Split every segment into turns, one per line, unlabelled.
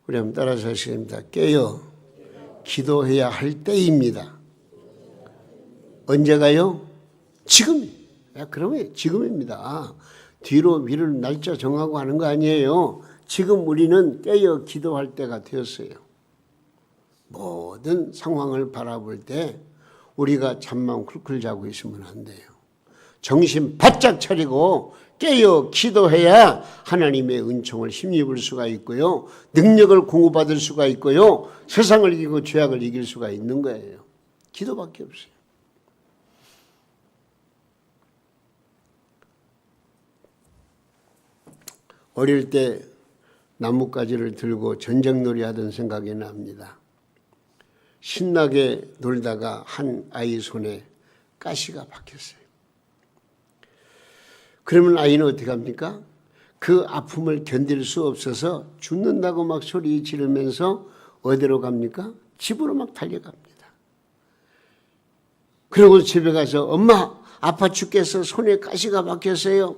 우리 한번 따라서 하시겠습니다. 깨어 기도해야 할 때입니다. 언제가요? 지금. 그러면 지금입니다. 뒤로 미룰 날짜 정하고 하는 거 아니에요. 지금 우리는 깨어 기도할 때가 되었어요. 모든 상황을 바라볼 때 우리가 잠만 쿨쿨 자고 있으면 안 돼요. 정신 바짝 차리고 깨어 기도해야 하나님의 은총을 힘입을 수가 있고요. 능력을 공급받을 수가 있고요. 세상을 이기고 죄악을 이길 수가 있는 거예요. 기도밖에 없어요. 어릴 때 나뭇가지를 들고 전쟁놀이 하던 생각이 납니다. 신나게 놀다가 한 아이 손에 가시가 박혔어요. 그러면 아이는 어떻게 합니까? 그 아픔을 견딜 수 없어서 죽는다고 막 소리 지르면서 어디로 갑니까? 집으로 막 달려갑니다. 그리고 집에 가서 엄마 아파 죽겠어, 손에 가시가 박혔어요.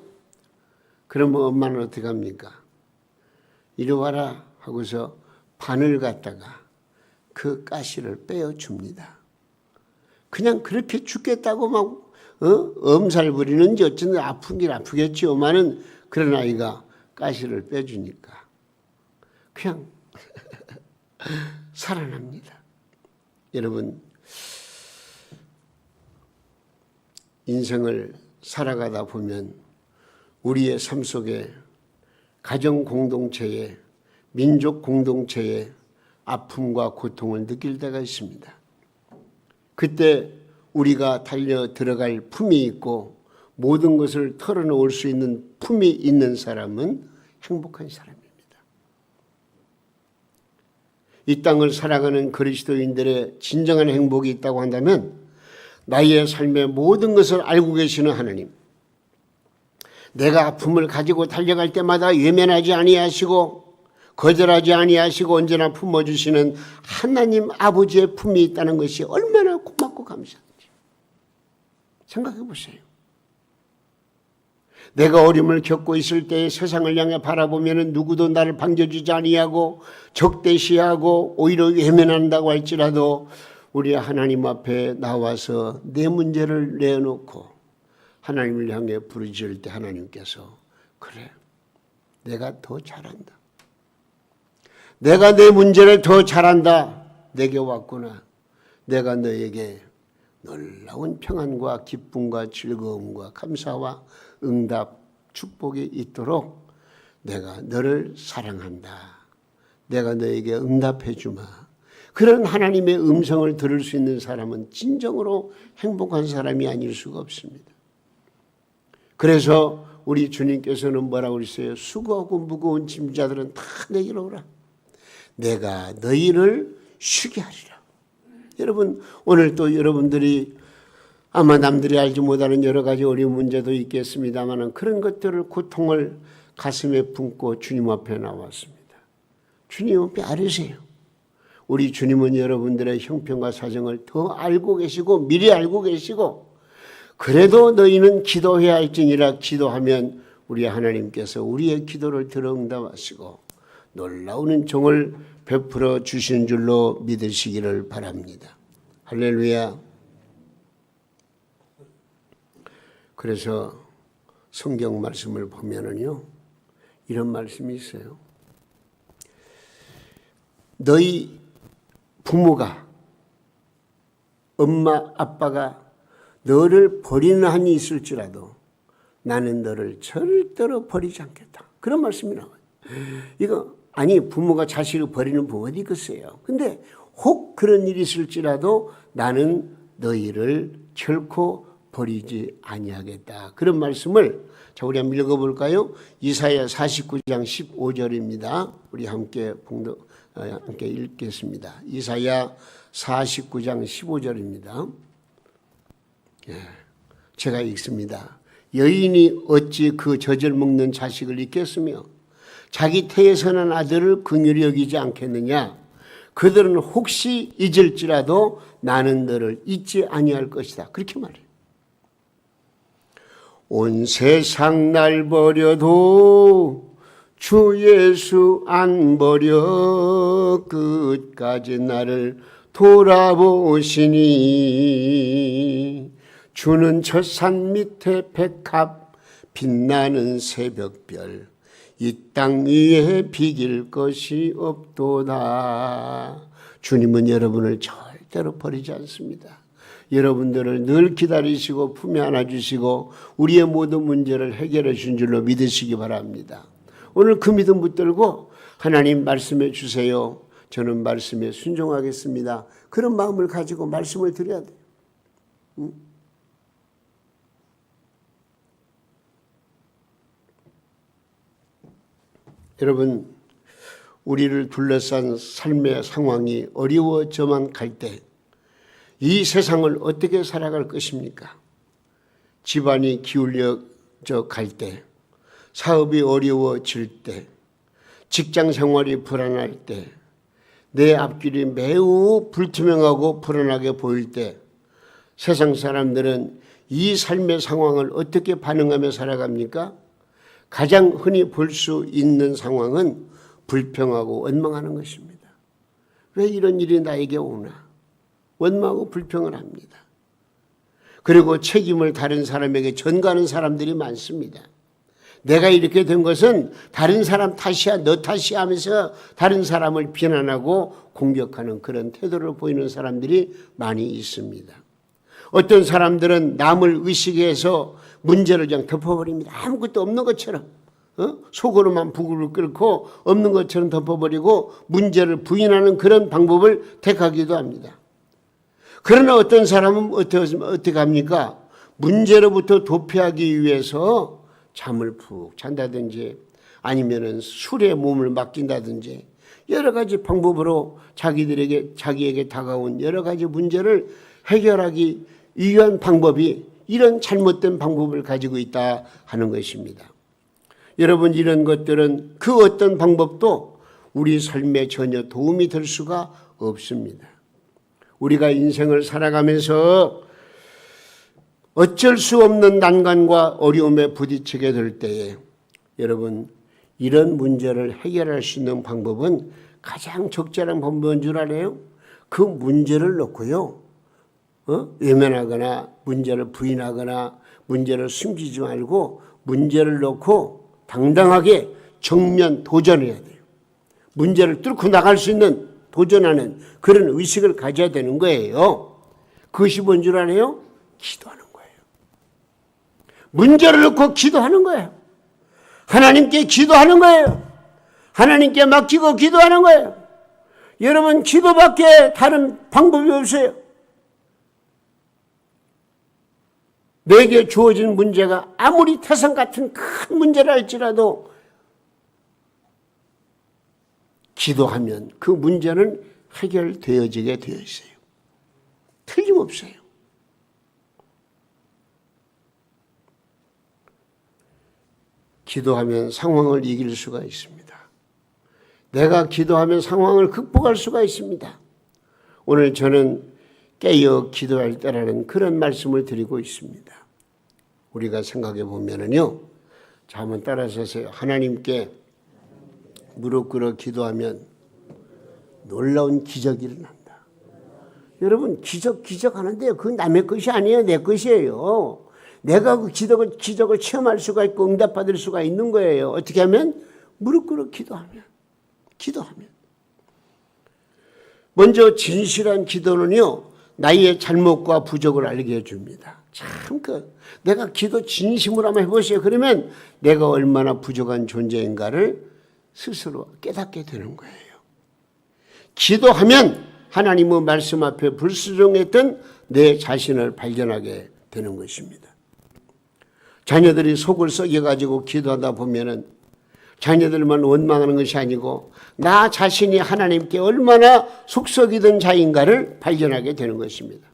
그러면 엄마는 어떻게 합니까? 이리 와라 하고서 바늘 갖다가 그 가시를 빼어줍니다. 그냥 그렇게 죽겠다고 막 엄살 부리는지 어쩐지 아프긴 아프겠지요만은 그런 아이가 가시를 빼주니까 그냥 살아납니다. 여러분, 인생을 살아가다 보면 우리의 삶 속에 가정 공동체에, 민족 공동체에 아픔과 고통을 느낄 때가 있습니다. 그때 우리가 달려 들어갈 품이 있고 모든 것을 털어놓을 수 있는 품이 있는 사람은 행복한 사람입니다. 이 땅을 살아가는 그리스도인들의 진정한 행복이 있다고 한다면 나의 삶의 모든 것을 알고 계시는 하나님, 내가 아픔을 가지고 달려갈 때마다 외면하지 아니하시고 거절하지 아니하시고 언제나 품어주시는 하나님 아버지의 품이 있다는 것이 얼마나 고맙고 감사한지 생각해 보세요. 내가 어려움을 겪고 있을 때 세상을 향해 바라보면 누구도 나를 반겨주지 아니하고 적대시하고 오히려 외면한다고 할지라도 우리 하나님 앞에 나와서 내 문제를 내놓고 하나님을 향해 부르짖을 때 하나님께서 그래, 내가 더 잘한다. 내가 내 문제를 더 잘한다. 내게 왔구나. 내가 너에게 놀라운 평안과 기쁨과 즐거움과 감사와 응답, 축복이 있도록 내가 너를 사랑한다. 내가 너에게 응답해 주마. 그런 하나님의 음성을 들을 수 있는 사람은 진정으로 행복한 사람이 아닐 수가 없습니다. 그래서 우리 주님께서는 뭐라고 그러세요? 수고하고 무거운 짐자들은 다 내게로 오라. 내가 너희를 쉬게 하리라. 여러분, 오늘 또 여러분들이 아마 남들이 알지 못하는 여러 가지 어려운 문제도 있겠습니다만 그런 것들을 고통을 가슴에 품고 주님 앞에 나왔습니다. 주님 앞에 아뢰세요. 우리 주님은 여러분들의 형편과 사정을 더 알고 계시고 미리 알고 계시고 그래도 너희는 기도해야 할지니라. 기도하면 우리 하나님께서 우리의 기도를 들어 응답하시고 놀라운 은총을 베풀어 주신 줄로 믿으시기를 바랍니다. 할렐루야. 그래서 성경 말씀을 보면은요, 이런 말씀이 있어요. 너희 부모가, 엄마 아빠가 너를 버리는 한이 있을지라도 나는 너를 절대로 버리지 않겠다. 그런 말씀이 나와요. 이거 아니, 부모가 자식을 버리는 부모 어디 있겠어요. 근데 혹 그런 일이 있을지라도 나는 너희를 결코 버리지 아니하겠다. 그런 말씀을 자, 우리 한번 읽어볼까요? 이사야 49장 15절입니다. 우리 함께 읽겠습니다. 이사야 49장 15절입니다. 제가 읽습니다. 여인이 어찌 그 젖을 먹는 자식을 잊겠으며 자기 태에서 난 아들을 긍휼히 여기지 않겠느냐. 그들은 혹시 잊을지라도 나는 너를 잊지 아니할 것이다. 그렇게 말해요. 온 세상 날 버려도 주 예수 안 버려 끝까지 나를 돌아보시니 주는 저 산 밑에 백합 빛나는 새벽별 이 땅 위에 비길 것이 없도다. 주님은 여러분을 절대로 버리지 않습니다. 여러분들을 늘 기다리시고 품에 안아주시고 우리의 모든 문제를 해결해 주신 줄로 믿으시기 바랍니다. 오늘 그 믿음 붙들고 하나님 말씀해 주세요. 저는 말씀에 순종하겠습니다. 그런 마음을 가지고 말씀을 드려야 돼요. 여러분, 우리를 둘러싼 삶의 상황이 어려워져만 갈 때 이 세상을 어떻게 살아갈 것입니까? 집안이 기울여져 갈 때, 사업이 어려워질 때, 직장 생활이 불안할 때, 내 앞길이 매우 불투명하고 불안하게 보일 때 세상 사람들은 이 삶의 상황을 어떻게 반응하며 살아갑니까? 가장 흔히 볼 수 있는 상황은 불평하고 원망하는 것입니다. 왜 이런 일이 나에게 오나? 원망하고 불평을 합니다. 그리고 책임을 다른 사람에게 전가하는 사람들이 많습니다. 내가 이렇게 된 것은 다른 사람 탓이야, 너 탓이야 하면서 다른 사람을 비난하고 공격하는 그런 태도를 보이는 사람들이 많이 있습니다. 어떤 사람들은 남을 의식해서 문제를 그냥 덮어버립니다. 아무것도 없는 것처럼 속으로만 부글을 끓고 없는 것처럼 덮어버리고 문제를 부인하는 그런 방법을 택하기도 합니다. 그러나 어떤 사람은 어떻게 합니까? 문제로부터 도피하기 위해서 잠을 푹 잔다든지 아니면은 술에 몸을 맡긴다든지 여러 가지 방법으로 자기에게 다가온 여러 가지 문제를 해결하기 위한 방법이 이런 잘못된 방법을 가지고 있다 하는 것입니다. 여러분, 이런 것들은 그 어떤 방법도 우리 삶에 전혀 도움이 될 수가 없습니다. 우리가 인생을 살아가면서 어쩔 수 없는 난관과 어려움에 부딪히게 될 때에 여러분, 이런 문제를 해결할 수 있는 방법은 가장 적절한 방법인 줄 알아요? 그 문제를 놓고요, 외면하거나 문제를 부인하거나 문제를 숨기지 말고 문제를 놓고 당당하게 정면 도전해야 돼요. 문제를 뚫고 나갈 수 있는 도전하는 그런 의식을 가져야 되는 거예요. 그것이 뭔 줄 알아요? 기도하는 거예요. 문제를 놓고 기도하는 거예요. 하나님께 기도하는 거예요. 하나님께 맡기고 기도하는 거예요. 여러분, 기도밖에 다른 방법이 없어요. 내게 주어진 문제가 아무리 태산 같은 큰 문제라 할지라도 기도하면 그 문제는 해결되어지게 되어 있어요. 틀림없어요. 기도하면 상황을 이길 수가 있습니다. 내가 기도하면 상황을 극복할 수가 있습니다. 오늘 저는 깨어 기도할 때라는 그런 말씀을 드리고 있습니다. 우리가 생각해 보면은요, 자, 한번 따라서세요. 하나님께 무릎 꿇어 기도하면 놀라운 기적이 일어난다. 여러분, 기적 하는데요, 그건 남의 것이 아니에요. 내 것이에요. 내가 그 기적을 체험할 수가 있고 응답받을 수가 있는 거예요. 어떻게 하면? 무릎 꿇어 기도하면. 먼저 진실한 기도는요, 나의 잘못과 부족을 알게 해줍니다. 참, 내가 기도 진심으로 한번 해보세요. 그러면 내가 얼마나 부족한 존재인가를 스스로 깨닫게 되는 거예요. 기도하면 하나님의 말씀 앞에 불순종했던 내 자신을 발견하게 되는 것입니다. 자녀들이 속을 썩여가지고 기도하다 보면은 자녀들만 원망하는 것이 아니고 나 자신이 하나님께 얼마나 속썩이던 자인가를 발견하게 되는 것입니다.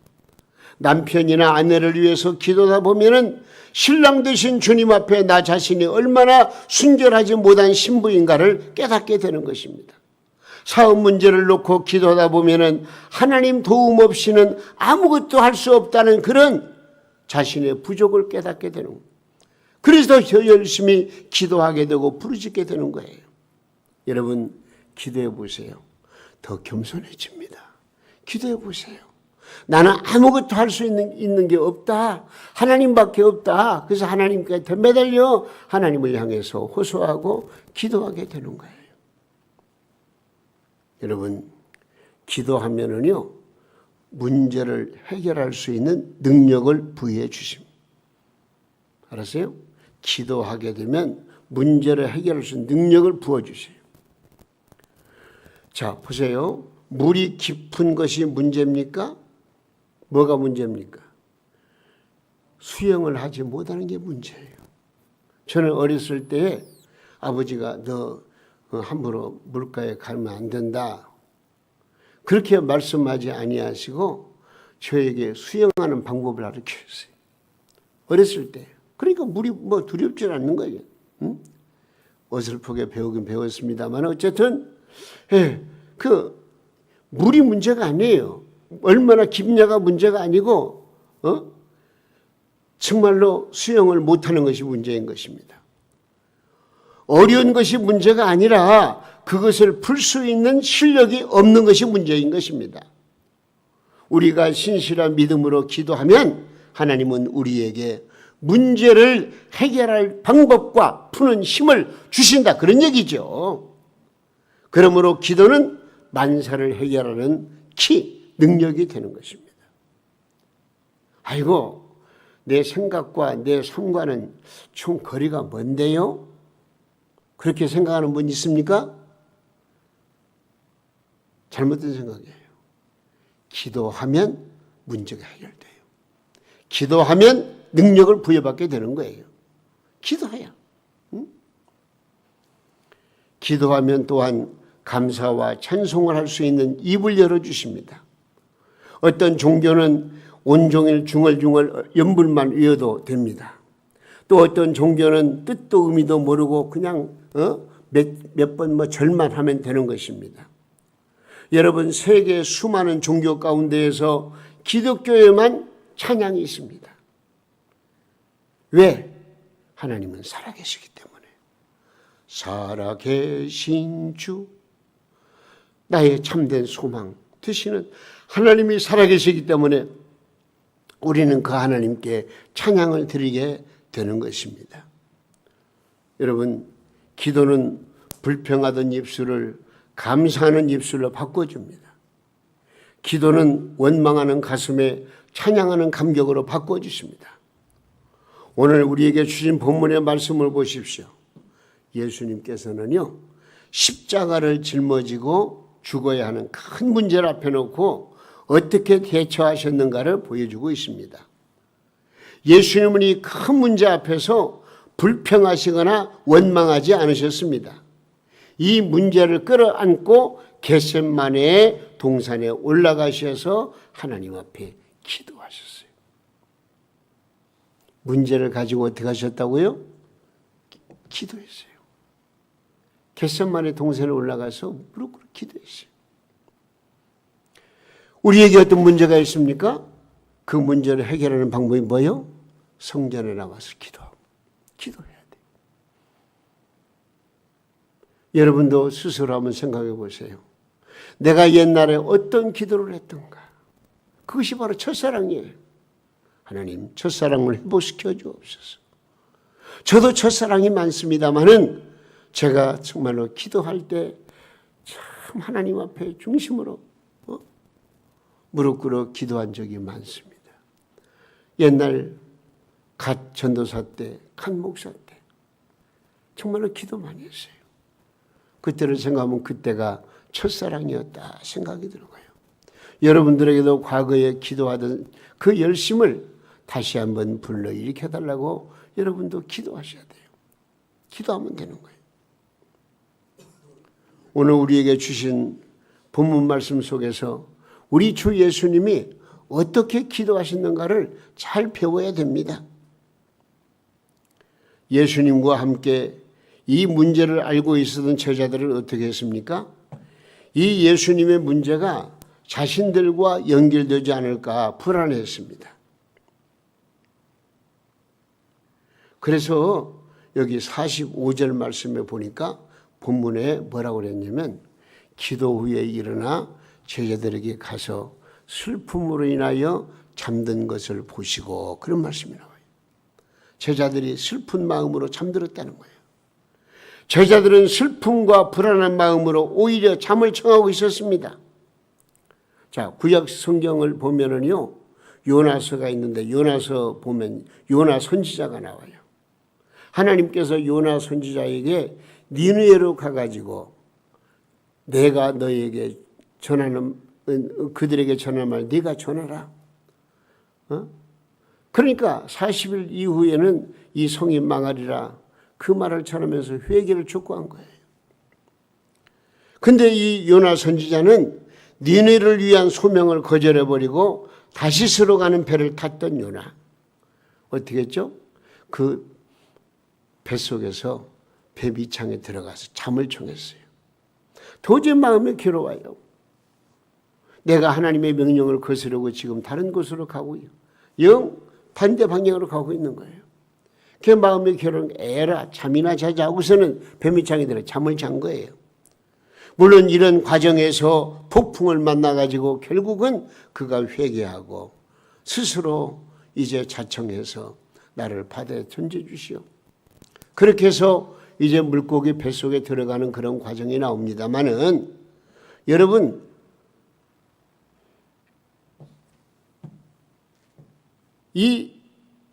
남편이나 아내를 위해서 기도하다 보면은 신랑 되신 주님 앞에 나 자신이 얼마나 순결하지 못한 신부인가를 깨닫게 되는 것입니다. 사업 문제를 놓고 기도하다 보면은 하나님 도움 없이는 아무것도 할 수 없다는 그런 자신의 부족을 깨닫게 되는 겁니다. 그래서 더 열심히 기도하게 되고 부르짖게 되는 거예요. 여러분 기도해 보세요. 더 겸손해집니다. 기도해 보세요. 나는 아무것도 할 수 있는 게 없다. 하나님밖에 없다. 그래서 하나님께 매달려 하나님을 향해서 호소하고 기도하게 되는 거예요. 여러분 기도하면은요 문제를 해결할 수 있는 능력을 부여해 주십니다. 알았어요? 기도하게 되면 문제를 해결할 수 있는 능력을 부어주세요. 자 보세요. 물이 깊은 것이 문제입니까? 뭐가 문제입니까? 수영을 하지 못하는 게 문제예요. 저는 어렸을 때 아버지가 너 함부로 물가에 가면 안 된다. 그렇게 말씀하지 아니하시고 저에게 수영하는 방법을 가르쳐주세요. 어렸을 때. 그러니까 물이 뭐 두렵지 않는 거예요. 응? 어설프게 배우긴 배웠습니다만 어쨌든 물이 문제가 아니에요. 얼마나 깊냐가 문제가 아니고 정말로 수영을 못하는 것이 문제인 것입니다. 어려운 것이 문제가 아니라 그것을 풀 수 있는 실력이 없는 것이 문제인 것입니다. 우리가 신실한 믿음으로 기도하면 하나님은 우리에게 문제를 해결할 방법과 푸는 힘을 주신다. 그런 얘기죠. 그러므로 기도는 만사를 해결하는 능력이 되는 것입니다. 아이고, 내 생각과 내 삶과는 좀 거리가 먼데요? 그렇게 생각하는 분 있습니까? 잘못된 생각이에요. 기도하면 문제가 해결돼요. 기도하면 능력을 부여받게 되는 거예요. 기도해야. 응? 기도하면 또한 감사와 찬송을 할 수 있는 입을 열어주십니다. 어떤 종교는 온종일 중얼중얼 연불만 외워도 됩니다. 또 어떤 종교는 뜻도 의미도 모르고 그냥 몇 번 절만 하면 되는 것입니다. 여러분 세계 수많은 종교 가운데에서 기독교에만 찬양이 있습니다. 왜? 하나님은 살아계시기 때문에. 살아계신 주 나의 참된 소망 되시는 하나님이 살아계시기 때문에 우리는 그 하나님께 찬양을 드리게 되는 것입니다. 여러분 기도는 불평하던 입술을 감사하는 입술로 바꿔줍니다. 기도는 원망하는 가슴에 찬양하는 감격으로 바꿔주십니다. 오늘 우리에게 주신 본문의 말씀을 보십시오. 예수님께서는요 십자가를 짊어지고 죽어야 하는 큰 문제를 앞에 놓고 어떻게 대처하셨는가를 보여주고 있습니다. 예수님은 이 큰 문제 앞에서 불평하시거나 원망하지 않으셨습니다. 이 문제를 끌어안고 겟세마네의 동산에 올라가셔서 하나님 앞에 기도하셨어요. 문제를 가지고 어떻게 하셨다고요? 기도했어요. 겟세마네 동산에 올라가서 무릎 꿇고 기도했어요. 우리에게 어떤 문제가 있습니까? 그 문제를 해결하는 방법이 뭐예요? 성전에 나와서 기도하고 기도해야 돼요. 여러분도 스스로 한번 생각해 보세요. 내가 옛날에 어떤 기도를 했던가? 그것이 바로 첫사랑이에요. 하나님, 첫사랑을 회복시켜 주옵소서. 저도 첫사랑이 많습니다만은 제가 정말로 기도할 때 참 하나님 앞에 중심으로 무릎 꿇어 기도한 적이 많습니다. 옛날 갓 전도사 때, 갓 목사 때 정말로 기도 많이 했어요. 그때를 생각하면 그때가 첫사랑이었다 생각이 들어요. 여러분들에게도 과거에 기도하던 그 열심을 다시 한번 불러일으켜달라고 여러분도 기도하셔야 돼요. 기도하면 되는 거예요. 오늘 우리에게 주신 본문 말씀 속에서 우리 주 예수님이 어떻게 기도하셨는가를 잘 배워야 됩니다. 예수님과 함께 이 문제를 알고 있었던 제자들은 어떻게 했습니까? 이 예수님의 문제가 자신들과 연결되지 않을까 불안했습니다. 그래서 여기 45절 말씀에 보니까 본문에 뭐라고 그랬냐면 기도 후에 일어나 제자들에게 가서 슬픔으로 인하여 잠든 것을 보시고, 그런 말씀이 나와요. 제자들이 슬픈 마음으로 잠들었다는 거예요. 제자들은 슬픔과 불안한 마음으로 오히려 잠을 청하고 있었습니다. 자, 구약 성경을 보면은요, 요나서가 있는데 요나서 보면 요나 선지자가 나와요. 하나님께서 요나 선지자에게 니느웨로 가가지고 내가 너에게 전하는, 그들에게 전할 말 네가 전하라. 그러니까 40일 이후에는 이 성이 망하리라, 그 말을 전하면서 회개를 촉구한 거예요. 근데 이 요나 선지자는 니느웨를 위한 소명을 거절해버리고 다시스로 가는 배를 탔던 요나, 어떻게 했죠? 그 뱃속에서 배 밑창에 들어가서 잠을 청했어요. 도저히 마음이 괴로워요. 내가 하나님의 명령을 거스르고 지금 다른 곳으로 가고 영 반대 방향으로 가고 있는 거예요. 그 마음이 괴로운 에라 잠이나 자자 하고서는 배 밑창에 들어 잠을 잔 거예요. 물론 이런 과정에서 폭풍을 만나가지고 결국은 그가 회개하고 스스로 이제 자청해서 나를 바다에 던져주시오. 그렇게 해서 이제 물고기 뱃속에 들어가는 그런 과정이 나옵니다마는, 여러분, 이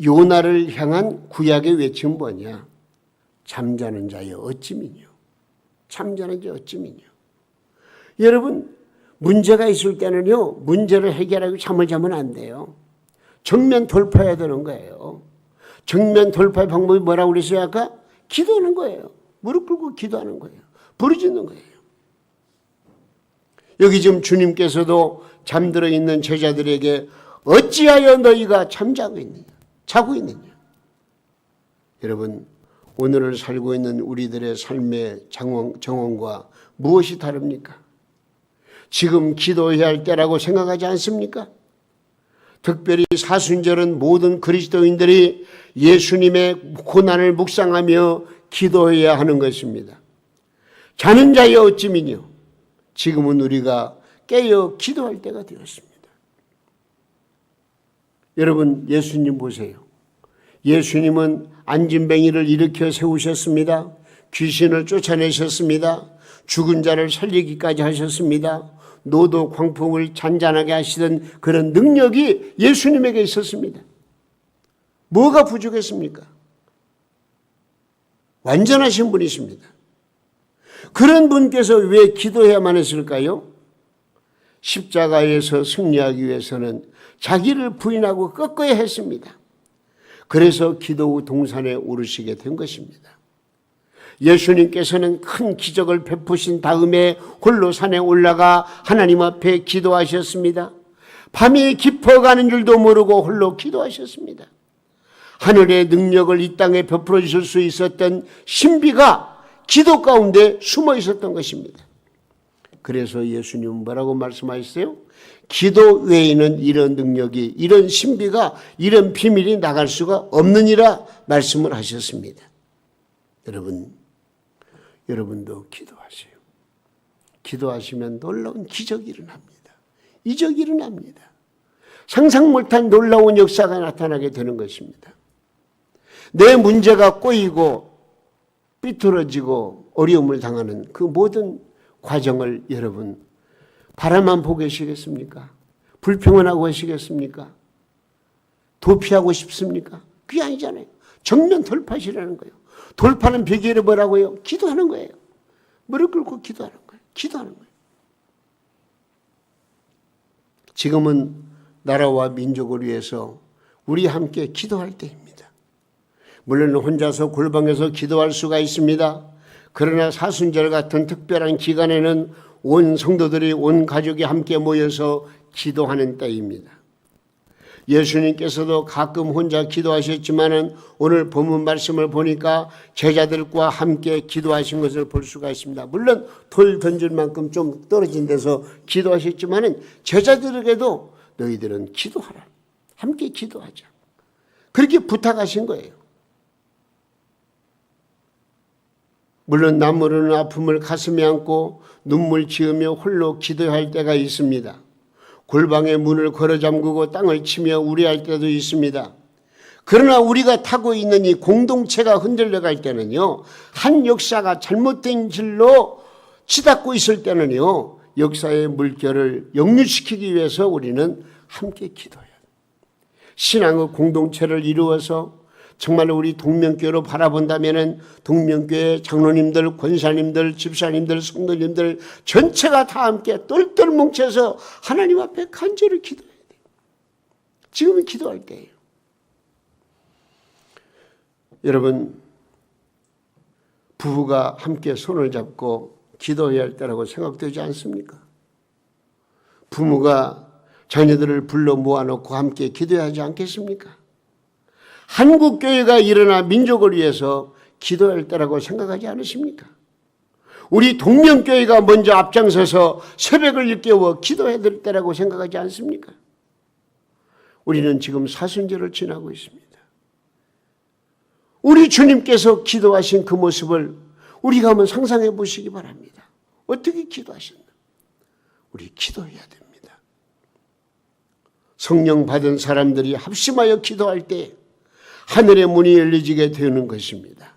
요나를 향한 구약의 외침은 뭐냐? 잠자는 자여 어찌미뇨. 잠자는 자 어찌미뇨. 여러분, 문제가 있을 때는요, 문제를 해결하고 잠을 자면 안 돼요. 정면 돌파해야 되는 거예요. 정면 돌파의 방법이 뭐라고 그랬어요? 아까 기도하는 거예요. 무릎 꿇고 기도하는 거예요. 부르짖는 거예요. 여기 지금 주님께서도 잠들어 있는 제자들에게 어찌하여 너희가 잠자고 있느냐, 자고 있느냐. 여러분, 오늘을 살고 있는 우리들의 삶의 정황과 무엇이 다릅니까? 지금 기도해야 할 때라고 생각하지 않습니까? 특별히 사순절은 모든 그리스도인들이 예수님의 고난을 묵상하며 기도해야 하는 것입니다. 자는 자여 어찌미뇨. 지금은 우리가 깨어 기도할 때가 되었습니다. 여러분, 예수님 보세요. 예수님은 안진뱅이를 일으켜 세우셨습니다. 귀신을 쫓아내셨습니다. 죽은 자를 살리기까지 하셨습니다. 노도 광풍을 잔잔하게 하시던 그런 능력이 예수님에게 있었습니다. 뭐가 부족했습니까? 완전하신 분이십니다. 그런 분께서 왜 기도해야만 했을까요? 십자가에서 승리하기 위해서는 자기를 부인하고 꺾어야 했습니다. 그래서 기도 후 동산에 오르시게 된 것입니다. 예수님께서는 큰 기적을 베푸신 다음에 홀로 산에 올라가 하나님 앞에 기도하셨습니다. 밤이 깊어가는 줄도 모르고 홀로 기도하셨습니다. 하늘의 능력을 이 땅에 베풀어 주실 수 있었던 신비가 기도 가운데 숨어 있었던 것입니다. 그래서 예수님은 뭐라고 말씀하셨어요? 기도 외에는 이런 능력이, 이런 신비가, 이런 비밀이 나갈 수가 없느니라 말씀을 하셨습니다. 여러분도 기도하세요. 기도하시면 놀라운 기적이 일어납니다. 이적이 일어납니다. 상상 못한 놀라운 역사가 나타나게 되는 것입니다. 내 문제가 꼬이고 삐뚤어지고 어려움을 당하는 그 모든 과정을 여러분 바라만 보고 계시겠습니까? 불평하고 계시겠습니까? 도피하고 싶습니까? 그게 아니잖아요. 정면 돌파시라는 거예요. 돌파는 비결이 뭐라고요? 기도하는 거예요. 무릎 꿇고 기도하는 거예요. 기도하는 거예요. 지금은 나라와 민족을 위해서 우리 함께 기도할 때입니다. 물론 혼자서 골방에서 기도할 수가 있습니다. 그러나 사순절 같은 특별한 기간에는 온 성도들이, 온 가족이 함께 모여서 기도하는 때입니다. 예수님께서도 가끔 혼자 기도하셨지만은 오늘 본문 말씀을 보니까 제자들과 함께 기도하신 것을 볼 수가 있습니다. 물론 돌 던질 만큼 좀 떨어진 데서 기도하셨지만은 제자들에게도 너희들은 기도하라. 함께 기도하자. 그렇게 부탁하신 거예요. 물론 남모르는 아픔을 가슴에 안고 눈물 지으며 홀로 기도할 때가 있습니다. 골방의 문을 걸어 잠그고 땅을 치며 우려할 때도 있습니다. 그러나 우리가 타고 있는 이 공동체가 흔들려 갈 때는요, 한 역사가 잘못된 길로 치닫고 있을 때는요, 역사의 물결을 역류시키기 위해서 우리는 함께 기도해야 돼요. 신앙의 공동체를 이루어서 정말 우리 동명교회로 바라본다면 동명교회 장로님들, 권사님들, 집사님들, 성도님들 전체가 다 함께 똘똘 뭉쳐서 하나님 앞에 간절히 기도해야 돼요. 지금은 기도할 때예요. 여러분, 부부가 함께 손을 잡고 기도해야 할 때라고 생각되지 않습니까? 부모가 자녀들을 불러 모아놓고 함께 기도해야 하지 않겠습니까? 한국교회가 일어나 민족을 위해서 기도할 때라고 생각하지 않으십니까? 우리 동명교회가 먼저 앞장서서 새벽을 일깨워 기도해야 될 때라고 생각하지 않습니까? 우리는 지금 사순절을 지나고 있습니다. 우리 주님께서 기도하신 그 모습을 우리가 한번 상상해 보시기 바랍니다. 어떻게 기도하셨나? 우리 기도해야 됩니다. 성령 받은 사람들이 합심하여 기도할 때 하늘의 문이 열려지게 되는 것입니다.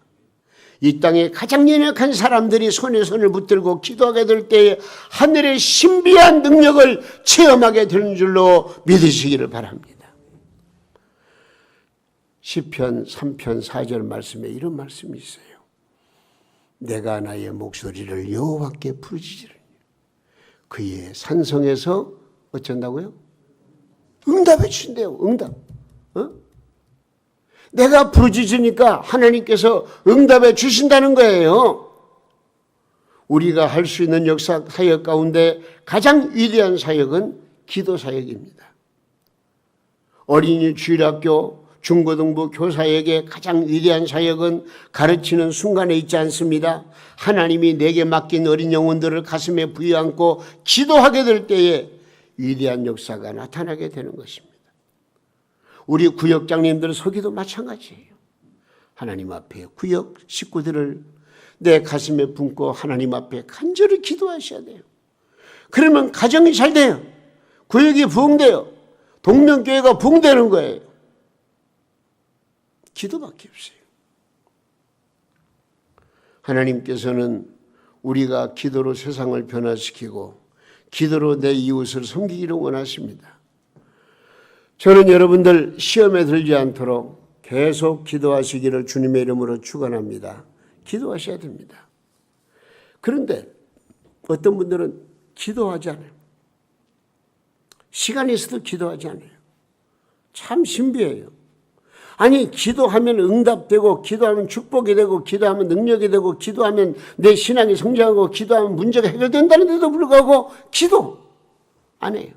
이 땅에 가장 연약한 사람들이 손에 손을 붙들고 기도하게 될 때에 하늘의 신비한 능력을 체험하게 되는 줄로 믿으시기를 바랍니다. 시편 3편 4절 말씀에 이런 말씀이 있어요. 내가 나의 목소리를 여호와께 부르짖으리니 그의 산성에서 어쩐다고요? 응답해 주신대요. 응답. 내가 부르짖으니까 하나님께서 응답해 주신다는 거예요. 우리가 할 수 있는 역사 사역 가운데 가장 위대한 사역은 기도 사역입니다. 어린이 주일학교 중고등부 교사에게 가장 위대한 사역은 가르치는 순간에 있지 않습니다. 하나님이 내게 맡긴 어린 영혼들을 가슴에 부여안고 기도하게 될 때에 위대한 역사가 나타나게 되는 것입니다. 우리 구역장님들 서기도 마찬가지예요. 하나님 앞에 구역 식구들을 내 가슴에 품고 하나님 앞에 간절히 기도하셔야 돼요. 그러면 가정이 잘 돼요. 구역이 부흥돼요. 동명교회가 부흥되는 거예요. 기도밖에 없어요. 하나님께서는 우리가 기도로 세상을 변화시키고 기도로 내 이웃을 섬기기를 원하십니다. 저는 여러분들 시험에 들지 않도록 계속 기도하시기를 주님의 이름으로 축원합니다. 기도하셔야 됩니다. 그런데 어떤 분들은 기도하지 않아요. 시간이 있어도 기도하지 않아요. 참 신비해요. 아니, 기도하면 응답되고 기도하면 축복이 되고 기도하면 능력이 되고 기도하면 내 신앙이 성장하고 기도하면 문제가 해결된다는데도 불구하고 기도 안 해요.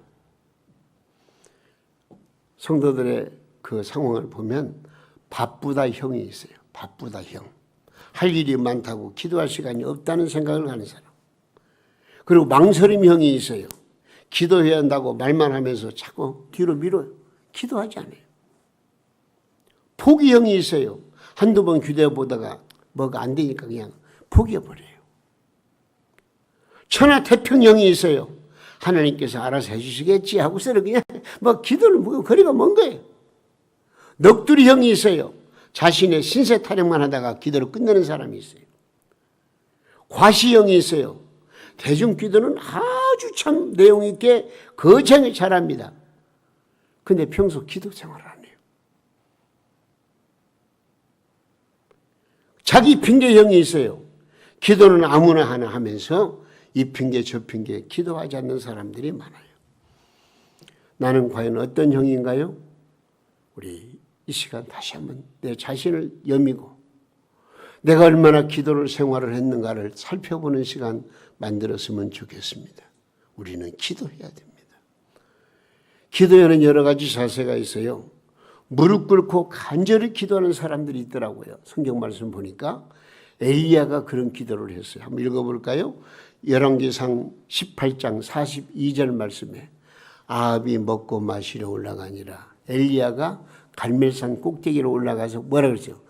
성도들의 그 상황을 보면 바쁘다 형이 있어요. 바쁘다 형. 할 일이 많다고 기도할 시간이 없다는 생각을 하는 사람. 그리고 망설임 형이 있어요. 기도해야 한다고 말만 하면서 자꾸 뒤로 밀어요. 기도하지 않아요. 포기형이 있어요. 한두 번 기도해 보다가 뭐가 안 되니까 그냥 포기해버려요. 천하태평형이 있어요. 하나님께서 알아서 해주시겠지 하고서는 그냥 뭐 기도를 뭐 거리가 먼 거예요. 넋두리형이 있어요. 자신의 신세 타령만 하다가 기도를 끝내는 사람이 있어요. 과시형이 있어요. 대중기도는 아주 참 내용 있게 거창히 잘합니다. 근데 평소 기도 생활을 안 해요. 자기 핑계형이 있어요. 기도는 아무나 하나 하면서 이 핑계 저 핑계 기도하지 않는 사람들이 많아요. 나는 과연 어떤 형인가요? 우리 이 시간 다시 한번 내 자신을 여미고 내가 얼마나 기도를 생활을 했는가를 살펴보는 시간 만들었으면 좋겠습니다. 우리는 기도해야 됩니다. 기도에는 여러 가지 자세가 있어요. 무릎 꿇고 간절히 기도하는 사람들이 있더라고요. 성경 말씀 보니까 엘리야가 그런 기도를 했어요. 한번 읽어볼까요? 열왕기상 18장 42절 말씀에 아합이 먹고 마시러 올라가니라 엘리야가 갈멜산 꼭대기로 올라가서 뭐라 그러죠?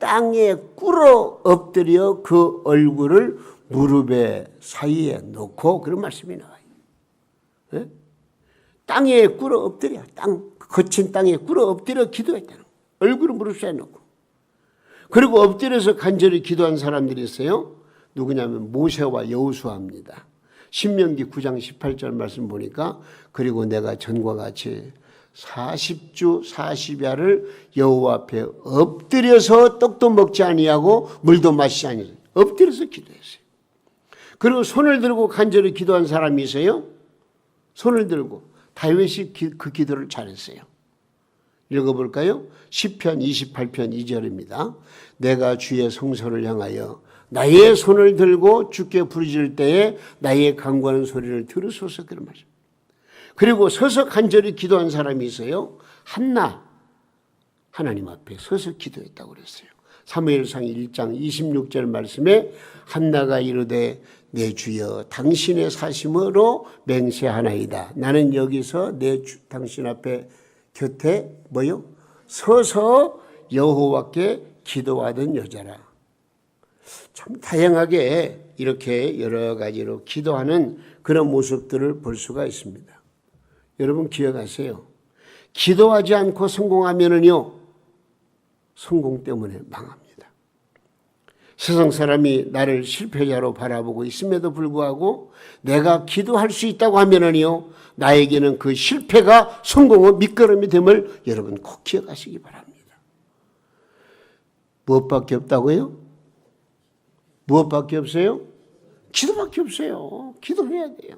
땅에 꿇어 엎드려 그 얼굴을 무릎에 사이에 놓고 그런 말씀이 나와요. 네? 땅에 꿇어 엎드려, 거친 땅에 꿇어 엎드려 기도했다는 거예요. 얼굴을 무릎 사이에 놓고. 그리고 엎드려서 간절히 기도한 사람들이 있어요. 누구냐면 모세와 여호수아입니다. 신명기 9장 18절 말씀 보니까 그리고 내가 전과 같이 40주 40야를 여호와 앞에 엎드려서 떡도 먹지 아니하고 물도 마시지 아니하고 엎드려서 기도했어요. 그리고 손을 들고 간절히 기도한 사람이 있어요. 손을 들고 다윗이 그 기도를 잘했어요. 읽어볼까요? 시편 28편 2절입니다. 내가 주의 성소를 향하여 나의 손을 들고 주께 부르짖을 때에 나의 간구하는 소리를 들으소서 그런 말이죠. 그리고 서서 간절히 기도한 사람이 있어요. 한나 하나님 앞에 서서 기도했다고 그랬어요. 사무엘상 1장 26절 말씀에 한나가 이르되 내 주여 당신의 사심으로 맹세하나이다. 나는 여기서 당신 앞에 곁에 뭐요? 서서 여호와께 기도하던 여자라. 참 다양하게 이렇게 여러 가지로 기도하는 그런 모습들을 볼 수가 있습니다. 여러분 기억하세요. 기도하지 않고 성공하면은요, 성공 때문에 망합니다. 세상 사람이 나를 실패자로 바라보고 있음에도 불구하고 내가 기도할 수 있다고 하면은요, 나에게는 그 실패가 성공의 밑거름이 됨을 여러분 꼭 기억하시기 바랍니다. 무엇밖에 없다고요? 무엇밖에 없어요? 기도밖에 없어요. 기도해야 돼요.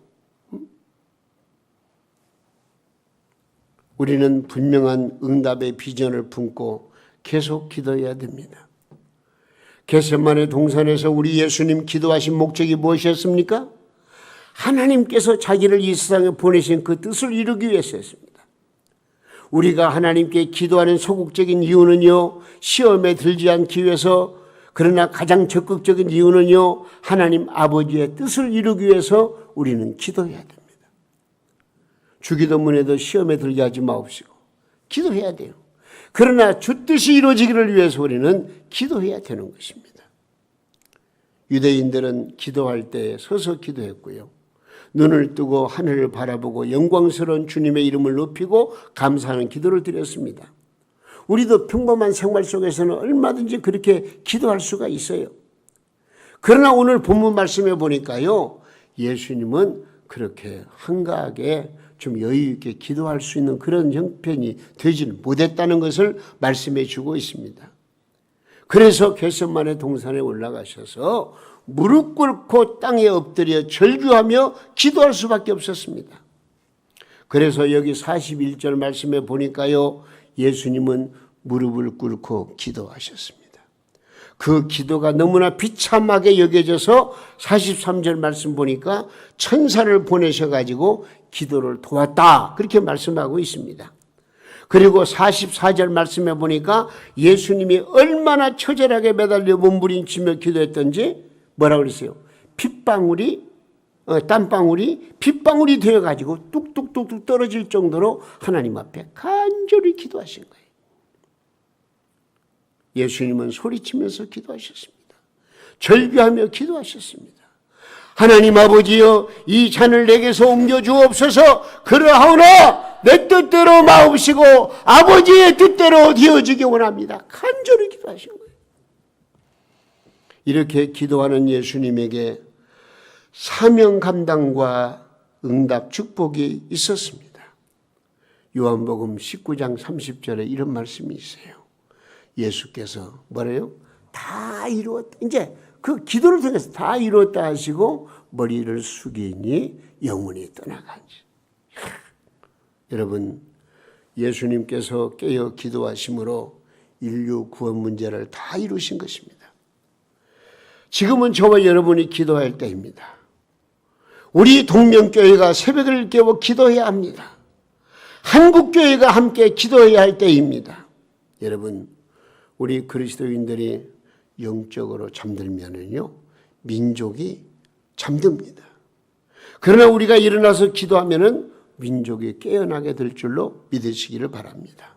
우리는 분명한 응답의 비전을 품고 계속 기도해야 됩니다. 겟세마네 동산에서 우리 예수님 기도하신 목적이 무엇이었습니까? 하나님께서 자기를 이 세상에 보내신 그 뜻을 이루기 위해서였습니다. 우리가 하나님께 기도하는 소극적인 이유는요, 시험에 들지 않기 위해서, 그러나 가장 적극적인 이유는요, 하나님 아버지의 뜻을 이루기 위해서 우리는 기도해야 됩니다. 주기도문에도 시험에 들게 하지 마옵시고 기도해야 돼요. 그러나 주 뜻이 이루어지기를 위해서 우리는 기도해야 되는 것입니다. 유대인들은 기도할 때 서서 기도했고요. 눈을 뜨고 하늘을 바라보고 영광스러운 주님의 이름을 높이고 감사하는 기도를 드렸습니다. 우리도 평범한 생활 속에서는 얼마든지 그렇게 기도할 수가 있어요. 그러나 오늘 본문 말씀에 보니까요, 예수님은 그렇게 한가하게 좀 여유 있게 기도할 수 있는 그런 형편이 되지는 못했다는 것을 말씀해 주고 있습니다. 그래서 겟세마네 동산에 올라가셔서 무릎 꿇고 땅에 엎드려 절규하며 기도할 수밖에 없었습니다. 그래서 여기 41절 말씀에 보니까요, 예수님은 무릎을 꿇고 기도하셨습니다. 그 기도가 너무나 비참하게 여겨져서 43절 말씀 보니까 천사를 보내셔가지고 기도를 도왔다, 그렇게 말씀하고 있습니다. 그리고 44절 말씀에 보니까 예수님이 얼마나 처절하게 매달려 몸부림치며 기도했던지 뭐라고 그랬어요? 땀방울이 핏방울이 되어가지고 뚝뚝뚝뚝 떨어질 정도로 하나님 앞에 간절히 기도하신 거예요. 예수님은 소리치면서 기도하셨습니다. 절규하며 기도하셨습니다. 하나님 아버지여, 이 잔을 내게서 옮겨주옵소서. 그러하오나 내 뜻대로 마옵시고 아버지의 뜻대로 되어지기 원합니다. 간절히 기도하신 거예요. 이렇게 기도하는 예수님에게 사명 감당과 응답 축복이 있었습니다. 요한복음 19장 30절에 이런 말씀이 있어요. 예수께서 뭐래요? 다 이루었다. 이제 그 기도를 통해서 다 이루었다 하시고 머리를 숙이니 영혼이 떠나간지. 여러분, 예수님께서 깨어 기도하심으로 인류 구원 문제를 다 이루신 것입니다. 지금은 저와 여러분이 기도할 때입니다. 우리 동명교회가 새벽을 깨워 기도해야 합니다. 한국교회가 함께 기도해야 할 때입니다. 여러분, 우리 그리스도인들이 영적으로 잠들면은요, 민족이 잠듭니다. 그러나 우리가 일어나서 기도하면은 민족이 깨어나게 될 줄로 믿으시기를 바랍니다.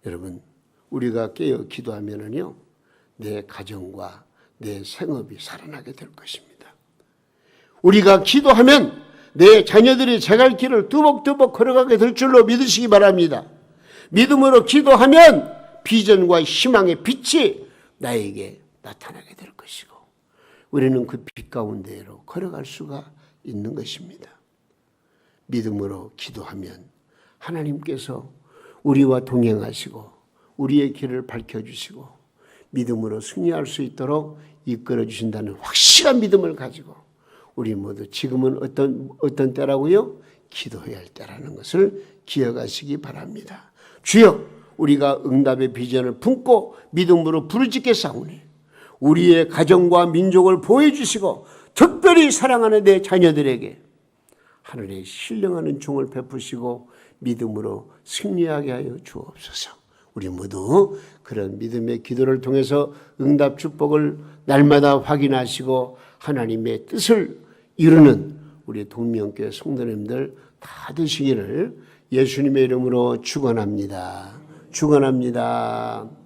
여러분, 우리가 깨어 기도하면은요, 내 가정과 내 생업이 살아나게 될 것입니다. 우리가 기도하면 내 자녀들이 제갈 길을 두벅두벅 걸어가게 될 줄로 믿으시기 바랍니다. 믿음으로 기도하면 비전과 희망의 빛이 나에게 나타나게 될 것이고 우리는 그 빛 가운데로 걸어갈 수가 있는 것입니다. 믿음으로 기도하면 하나님께서 우리와 동행하시고 우리의 길을 밝혀주시고 믿음으로 승리할 수 있도록 이끌어 주신다는 확실한 믿음을 가지고 우리 모두 지금은 어떤 때라고요? 기도해야 할 때라는 것을 기억하시기 바랍니다. 주여, 우리가 응답의 비전을 품고 믿음으로 부르짖게 싸우니 우리의 가정과 민족을 보호해주시고 특별히 사랑하는 내 자녀들에게 하늘의 신령하는 종을 베푸시고 믿음으로 승리하게 하여 주옵소서. 우리 모두 그런 믿음의 기도를 통해서 응답 축복을 날마다 확인하시고 하나님의 뜻을 이루는 우리 동명교회 성도님들 다 되시기를 예수님의 이름으로 축원합니다. 축원합니다.